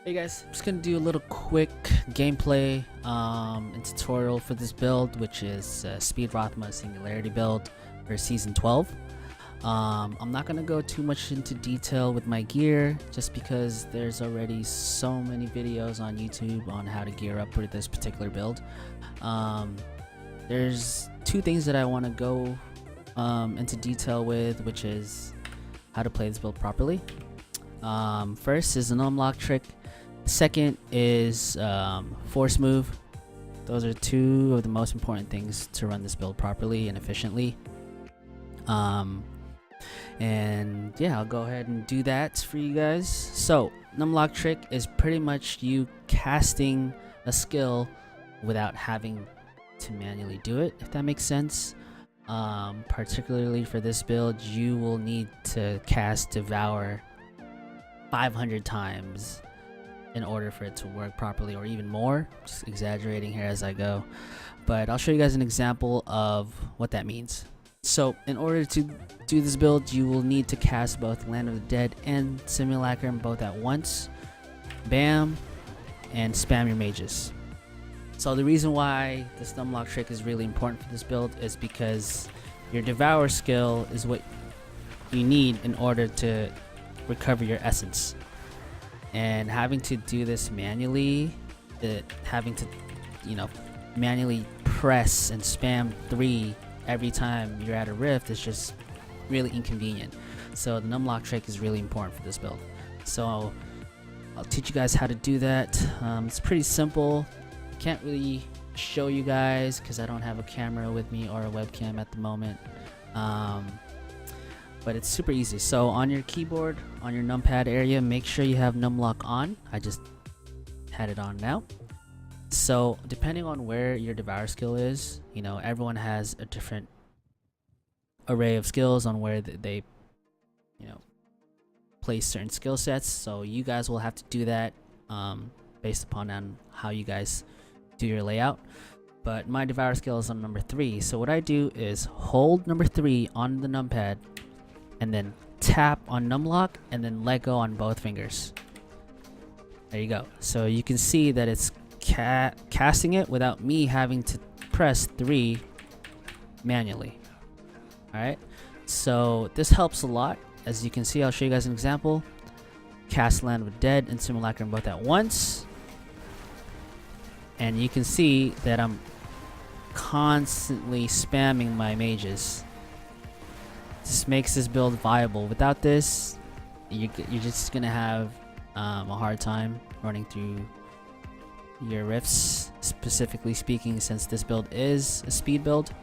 Hey guys, I'm just gonna do a little quick gameplay and tutorial for this build, which is Speed Rothma Singularity build for Season 12. I'm not gonna go too much into detail with my gear, just because there's already so many videos on YouTube on how to gear up for this particular build. There's two things that I want to go into detail with, which is how to play this build properly. First is an unlock trick. Second is force move. Those are two of the most important things to run this build properly and efficiently. And yeah, I'll go ahead and do that for you guys. So unlock trick is pretty much you casting a skill without having to manually do it, if that makes sense. Particularly for this build, you will need to cast Devour 500 times in order for it to work properly, or even more. Just exaggerating here as I go, but I'll show you guys an example of what that means. So in order to do this build, you will need to cast both Land of the Dead and Simulacrum both at once. Bam, and spam your mages. So the reason why this unlock trick is really important for this build is because your Devour skill is what you need in order to recover your essence. And having to do this manually, having to, manually press and spam 3 every time you're at a rift is just really inconvenient. So the unlock trick is really important for this build. So I'll teach you guys how to do that. It's pretty simple. Can't really show you guys because I don't have a camera with me or a webcam at the moment. But it's super easy. So on your keyboard, on your numpad area, make sure you have numlock on. I just had it on now. So depending on where your Devour skill is, everyone has a different array of skills on where they place certain skill sets. So you guys will have to do that based upon how you guys do your layout. But my Devour skill is on number 3. So what I do is hold number 3 on the numpad, and then tap on numlock, and then let go on both fingers. There you go. So you can see that it's casting it without me having to press 3 manually. Alright, so this helps a lot. As you can see, I'll show you guys an example. Cast Land of the Dead and Simulacrum both at once. And you can see that I'm constantly spamming my mages. This makes this build viable. Without this, you're just gonna have a hard time running through your rifts, specifically speaking, since this build is a speed build.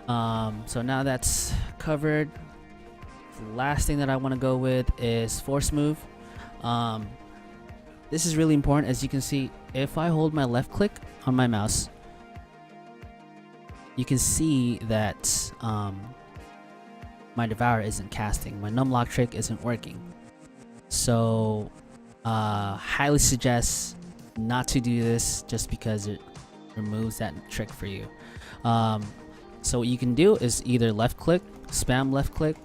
So now that's covered, the last thing that I want to go with is force move. This is really important. As you can see, if I hold my left click on my mouse, you can see that my Devour isn't casting, my numlock trick isn't working. So highly suggest not to do this, just because it removes that trick for you. So what you can do is either left click, spam left click,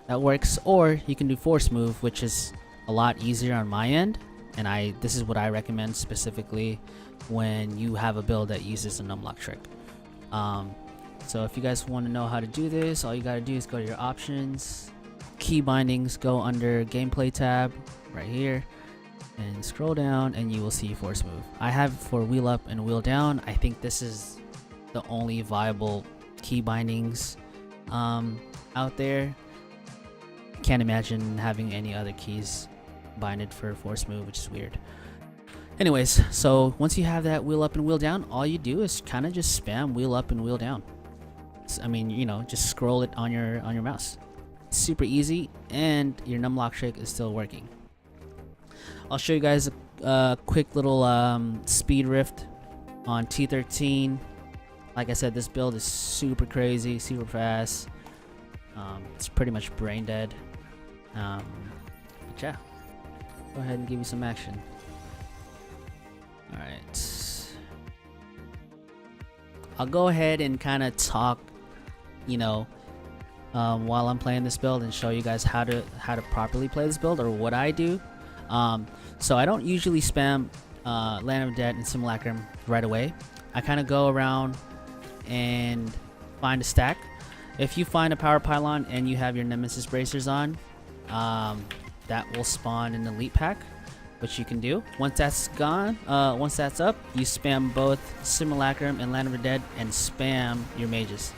that works, or you can do force move, which is a lot easier on my end, and this is what I recommend specifically when you have a build that uses a numlock trick. So if you guys want to know how to do this, all you gotta do is go to your options, key bindings, go under gameplay tab right here, and scroll down, and you will see force move. I have it for wheel up and wheel down. I think this is the only viable key bindings out there. Can't imagine having any other keys binded for force move, which is weird. Anyways, so once you have that wheel up and wheel down, all you do is kind of just spam wheel up and wheel down. I mean, just scroll it on your mouse. It's super easy, and your numlock trick is still working. I'll show you guys a quick little speed rift on T13. Like I said, this build is super crazy, super fast. It's pretty much brain dead. But yeah, go ahead and give you some action. Alright, I'll go ahead and kind of talk while I'm playing this build and show you guys how to properly play this build, or what I do. So I don't usually spam Land of Dead and Simulacrum right away. I kind of go around and find a stack. If you find a power pylon and you have your Nemesis bracers on, that will spawn an elite pack, which you can do. Once that's gone, once that's up, you spam both Simulacrum and Land of the Dead and spam your mages.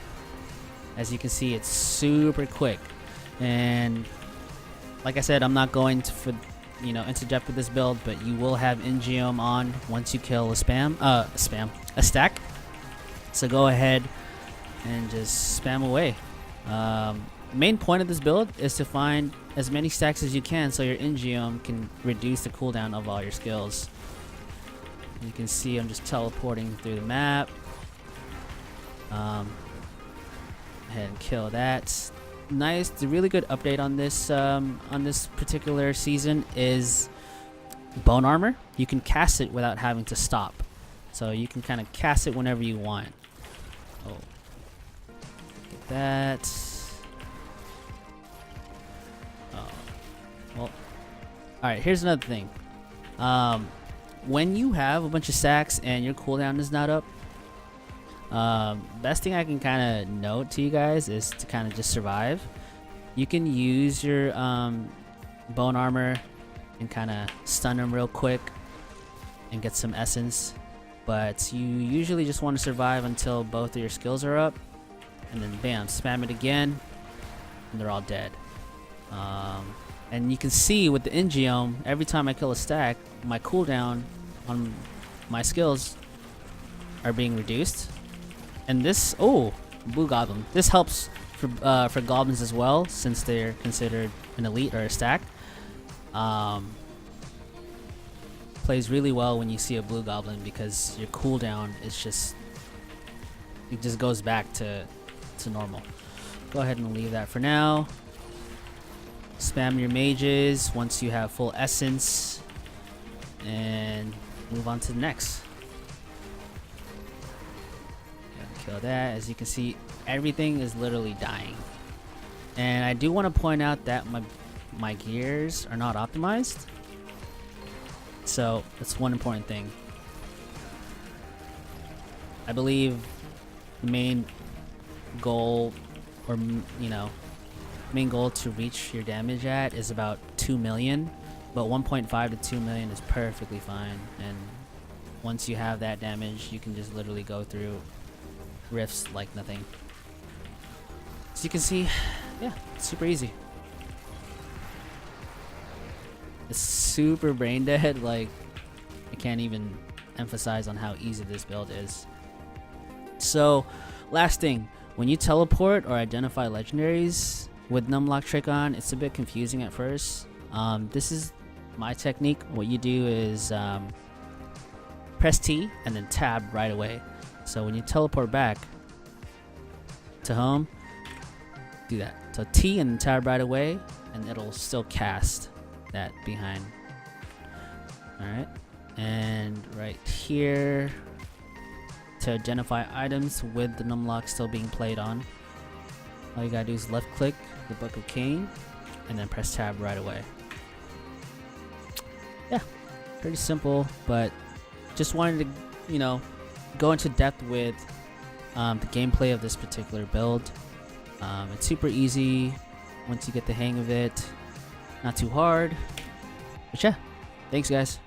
As you can see, it's super quick. And like I said, I'm not going to into depth with this build, but you will have Ingeom on once you kill a stack. So go ahead and just spam away. Main point of this build is to find as many stacks as you can so your Ingeom can reduce the cooldown of all your skills. You can see I'm just teleporting through the map. Go ahead and kill that. Nice, the really good update on this particular season is bone armor. You can cast it without having to stop, so you can kind of cast it whenever you want. Oh, get that. Oh, well. All right, here's another thing. When you have a bunch of stacks and your cooldown is not up, best thing I can kind of note to you guys is to kind of just survive. You can use your bone armor and kind of stun them real quick and get some essence, but you usually just want to survive until both of your skills are up, and then bam, spam it again and they're all dead. And you can see with the Ingeom, every time I kill a stack, my cooldown on my skills are being reduced. And this, blue goblin. This helps for goblins as well, since they're considered an elite or a stack. Plays really well when you see a blue goblin because your cooldown is just goes back to normal. Go ahead and leave that for now. Spam your mages once you have full essence, and move on to the next. Kill that. As you can see, everything is literally dying. And I do want to point out that my gears are not optimized, so that's one important thing. I believe the main goal, or main goal to reach your damage at is about 2 million, but 1.5 to 2 million is perfectly fine. And once you have that damage, you can just literally go through rifts like nothing. As you can see, yeah, it's super easy. It's super brain dead. Like, I can't even emphasize on how easy this build is. So, last thing, when you teleport or identify legendaries with numlock trick on, it's a bit confusing at first. This is my technique. What you do is press T and then tab right away. So when you teleport back to home, do that. So T and tab right away, and it'll still cast that behind. Alright. And right here, to identify items with the numlock still being played on, all you gotta do is left click the Book of Cain and then press tab right away. Yeah, pretty simple, but just wanted to, go into depth with the gameplay of this particular build. It's super easy once you get the hang of it, not too hard. But yeah, thanks guys.